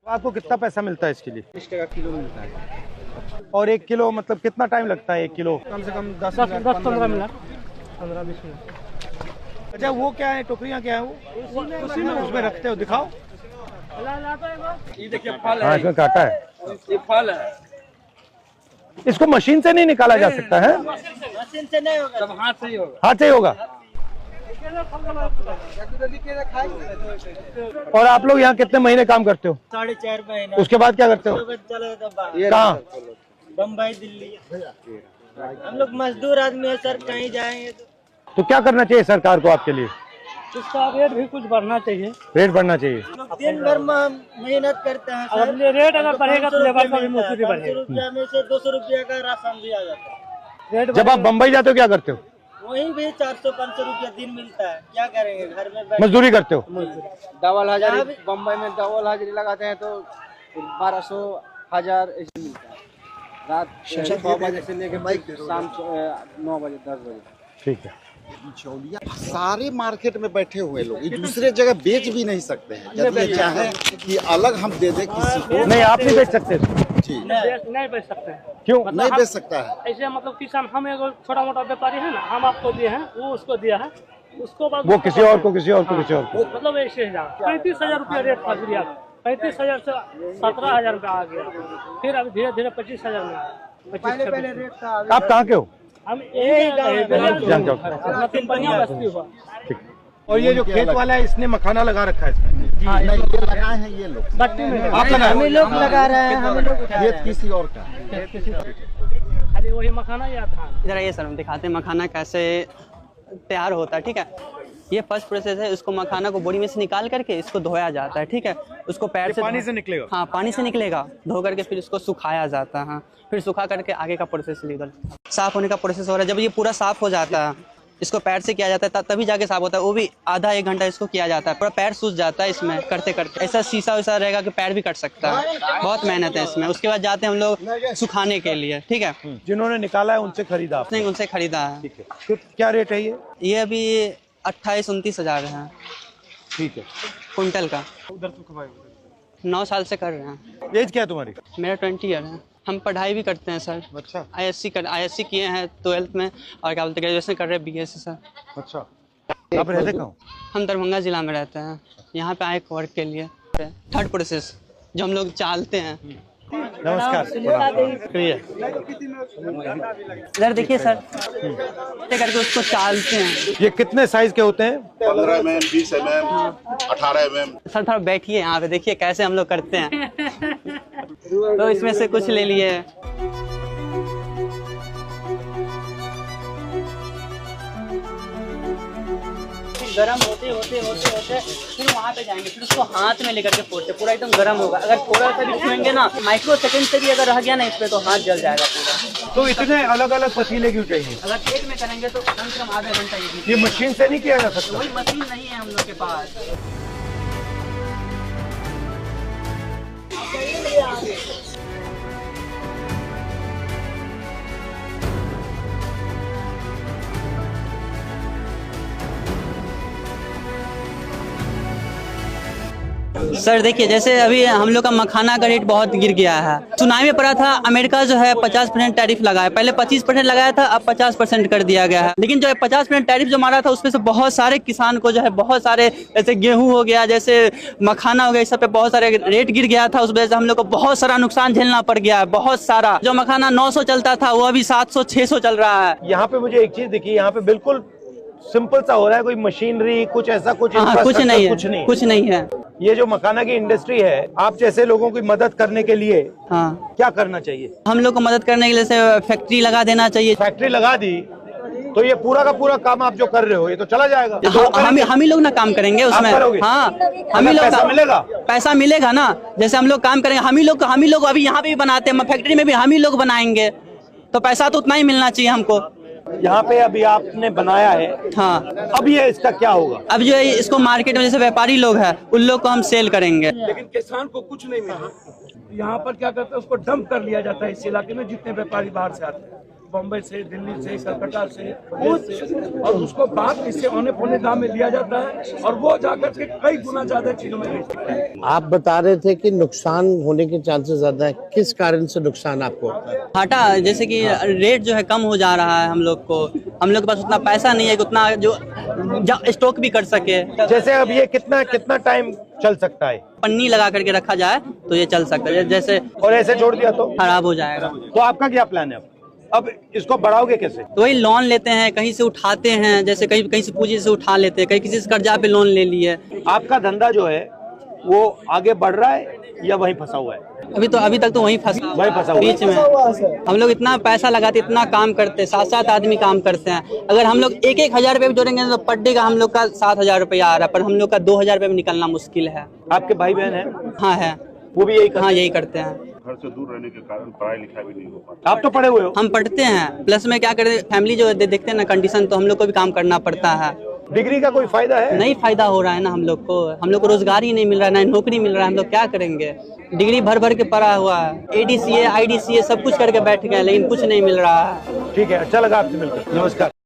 आपको कितना पैसा मिलता है इसके लिए? 20 टका किलो मिलता है। और 1 किलो मतलब कितना टाइम लगता है 1 किलो? कम से कम 10-15 मिनट, 15-20 मिनट। अच्छा वो क्या है, टोकरियाँ क्या है वो? उसी में उसमें रखते हो, दिखाओ। ये देखिए फल हाँ, है, इसमें काटा है। ये फल है। इसको मशीन से नहीं निकाला जा सकता है? मशीन से नहीं होगा, सब हाथ से ही होगा। हाथ से ही होगा। और आप लोग यहाँ कितने महीने काम करते हो? 4.5 महीने। उसके बाद क्या करते हो? कहाँ? बम्बई, दिल्ली। हम लोग मजदूर आदमी है सर, कहीं जाएंगे तो क्या करना चाहिए सरकार को आपके लिए? उसका रेट भी कुछ बढ़ना चाहिए। रेट बढ़ना चाहिए। दिन भर मेहनत करते हैं सर। अगर रेट अगर बढ़ेगा तो लेबर का भी मजदूरी बढ़ेगा। 500 रुपया में से 200 रुपया का राशन भी आ जाता है। जब आप बम्बई जाते हो क्या करते हो? वहीं भी 400-500 रुपया दिन मिलता है। क्या करेंगे, घर में बैठ मजदूरी करते हो? डबल हाजिरी, बम्बई में डबल हाजिरी लगाते हैं तो 1200-1000 ऐसे मिलता है। रात 6 बजे से लेकर शाम 9 बजे 10 बजे। ठीक है। सारे मार्केट में बैठे हुए लोग एक दूसरे जगह बेच भी नहीं सकते हैं। यदि ये चाहे कि अलग हम दे दें किसी को, नहीं आप नहीं बेच सकते। जी नहीं बेच सकते हैं। क्यों? नहीं बेच सकता है। ऐसे मतलब किसान, हम एगो छोटा मोटा व्यापारी है ना, हम आपको दिए हैं, वो उसको दिया है, उसको बाद वो किसी और को, किसी और को, किसी और को। मतलब ऐसे 35,000 रुपया रेट था गुड़िया का। 35,000 से 17,000 का आ गया, फिर अब धीरे धीरे 25,000 में आया। पहले रेट था। आप कहाँ के हो? हम यही जान जाओ। बढ़िया बस्ती हुआ। ठीक। और ये जो खेत वाला है इसने मखाना लगा रखा है इसमें? नहीं, ये लगाए हैं ये लोग। बट्टी में आप लगाए? हम लोग लगा रहे हैं, हम लोग खेत किसी और का। खाली वही मखाना या था। इधर आइए सर, हम दिखाते हैं मखाना कैसे तैयार होता है। ठीक है, ये फर्स्ट प्रोसेस है। इसको मखाना को बोरी में से निकाल करके इसको धोया जाता है। ठीक है, उसको पैर से पानी से निकलेगा? हाँ, पानी से निकलेगा। धो करके फिर इसको सुखाया जाता है। फिर सुखा करके आगे का प्रोसेस लीगल साफ होने का प्रोसेस हो रहा है। जब ये पूरा साफ हो जाता है, इसको पैर से किया जाता है, तभी जाके साफ होता है। वो भी आधा 1 घंटा इसको किया जाता है। पूरा पैर सूज जाता है इसमें करते करते। ऐसा शीशा वैसा रहेगा कि पैर भी कट सकता है। बहुत मेहनत है इसमें। उसके बाद जाते हैं हम लोग सुखाने के लिए। ठीक है, जिन्होंने निकाला है उनसे खरीदा आपने? नहीं, उनसे खरीदा है। ठीक है। तो क्या रेट है ये? ये अभी 28-29 हज़ार है ठीक है। कुंटल का। 9 साल से कर रहे हैं। एज क्या है तुम्हारी? मेरा 20 ईयर है। हम पढ़ाई भी करते हैं सर। अच्छा। ISC किए हैं 12th में, और क्या बोलते हैं ग्रेजुएशन कर रहे हैं BSc सर। अच्छा। आप रहते कहाँ? हम दरभंगा जिला में रहते हैं। यहाँ पे आए वर्क के लिए। थर्ड प्रोसेस जो हम लोग चालते हैं। नमस्कार। शुक्रिया। इधर देखिए सर, करके उसको चालते हैं। ये कितने साइज के होते हैं? 15 mm, 20 mm, 18 mm। सर थोड़ा बैठिए यहाँ पे, देखिए कैसे हम लोग करते हैं। तो इसमें से कुछ ले लिए। गरम होते होते होते होते फिर वहाँ पे जाएंगे, फिर उसको हाथ में लेकर के फोड़ते, पूरा एकदम गरम होगा। अगर थोड़ा सा भी छुएंगे ना, माइक्रो सेकंड से भी अगर रह गया ना इस पे, तो हाथ जल जाएगा पूरा। तो इतने अलग अलग पतीले क्यों चाहिए? अगर एक में करेंगे तो कम से कम आधा घंटा ये मशीन से नहीं किया जा सकता? कोई मशीन नहीं है हम लोग के पास। सर देखिए, जैसे अभी हम लोग का मखाना का रेट बहुत गिर गया है। सुनाई में पड़ा था अमेरिका जो है 50% टैरिफ लगाया। पहले 25% लगाया था, अब 50% कर दिया गया है। लेकिन जो 50% टैरिफ जो मारा था उसमें से बहुत सारे किसान को जो है, बहुत सारे जैसे गेहूं हो गया, जैसे मखाना हो गया, इस सब पे बहुत सारे रेट गिर गया था। उस वजह से हम लोग को बहुत सारा नुकसान झेलना पड़ गया है, बहुत सारा। जो मखाना 900 चलता था वो अभी 700-600 चल रहा है। यहाँ पे मुझे एक चीज दिखी, यहाँ पे बिल्कुल सिंपल सा हो रहा है, कोई मशीनरी कुछ ऐसा कुछ हाँ, कुछ नहीं है, कुछ नहीं है। ये जो मखाना की इंडस्ट्री है, आप जैसे लोगों की मदद करने के लिए हाँ, क्या करना चाहिए? हम लोग को मदद करने के लिए जैसे फैक्ट्री लगा देना चाहिए। फैक्ट्री लगा दी तो ये पूरा का पूरा काम आप जो कर रहे हो ये तो चला जाएगा। हम ही लोग ना काम करेंगे उसमें। हाँ, हम ही लोग पैसा मिलेगा। पैसा मिलेगा ना। जैसे हम लोग काम करेंगे, हम ही लोग अभी यहाँ पे भी बनाते हैं, फैक्ट्री में भी हम ही लोग बनाएंगे, तो पैसा तो उतना ही मिलना चाहिए हमको। यहाँ पे अभी आपने बनाया है। हाँ, अब ये इसका क्या होगा? अब जो है इसको मार्केट में जैसे व्यापारी लोग हैं उन लोग को हम सेल करेंगे। लेकिन किसान को कुछ नहीं मिला। यहाँ पर क्या करते हैं, उसको डंप कर लिया जाता है इस इलाके में, जितने व्यापारी बाहर से आते हैं बॉम्बे से, दिल्ली से, कलकत्ता से, प्रदेश से, और उसको बाद इससे औने पौने दाम में लिया जाता है और वो जाकर के कई गुना ज्यादा चीजों में बेचते हैं। आप बता रहे थे कि नुकसान होने के चांसेस ज्यादा है, किस कारण से नुकसान आपको होता है? घाटा, जैसे कि रेट जो है कम हो जा रहा है, हम लोग के पास उतना पैसा नहीं है कि उतना जो स्टॉक भी कर सके। जैसे अब ये कितना टाइम चल सकता है? पन्नी लगा करके रखा जाए तो ये चल सकता है, जैसे और ऐसे छोड़ दिया तो खराब हो जाएगा। तो आपका क्या प्लान है अब इसको बढ़ाओगे कैसे? तो वही लोन लेते हैं, कहीं से उठाते हैं, जैसे कहीं से पूंजी से उठा लेते हैं, कहीं किसी से कर्जा पे लोन ले लिए। आपका धंधा जो है वो आगे बढ़ रहा है या वहीं फंसा हुआ है? अभी तक तो वहीं फंसा हुआ बीच में। हम लोग इतना पैसा लगाते, इतना काम करते, 7 आदमी काम करते हैं। अगर हम लोग 1,000 रुपये भी जोड़ेंगे तो पर डे का हम लोग का 7,000 रुपया आ रहा है, पर हम लोग का 2,000 रुपये में निकलना मुश्किल है। आपके भाई बहन है? हाँ है, वो भी यही करते हैं। घर से दूर रहने के कारण पढ़ाई लिखाई भी नहीं हो पाता। आप तो पढ़े हुए हो? हम पढ़ते हैं, प्लस में क्या करते, फैमिली जो देखते हैं ना कंडीशन, तो हम लोग को भी काम करना पड़ता है। डिग्री का कोई फायदा है? नहीं फायदा हो रहा है ना, हम लोग को रोजगार ही नहीं मिल रहा है, ना नौकरी मिल रहा है। हम लोग क्या करेंगे? डिग्री भर के पढ़ा हुआ है, ADCA IDCA सब कुछ करके बैठ गए, लेकिन कुछ नहीं मिल रहा है। ठीक है, अच्छा लगा आपसे मिलकर, नमस्कार।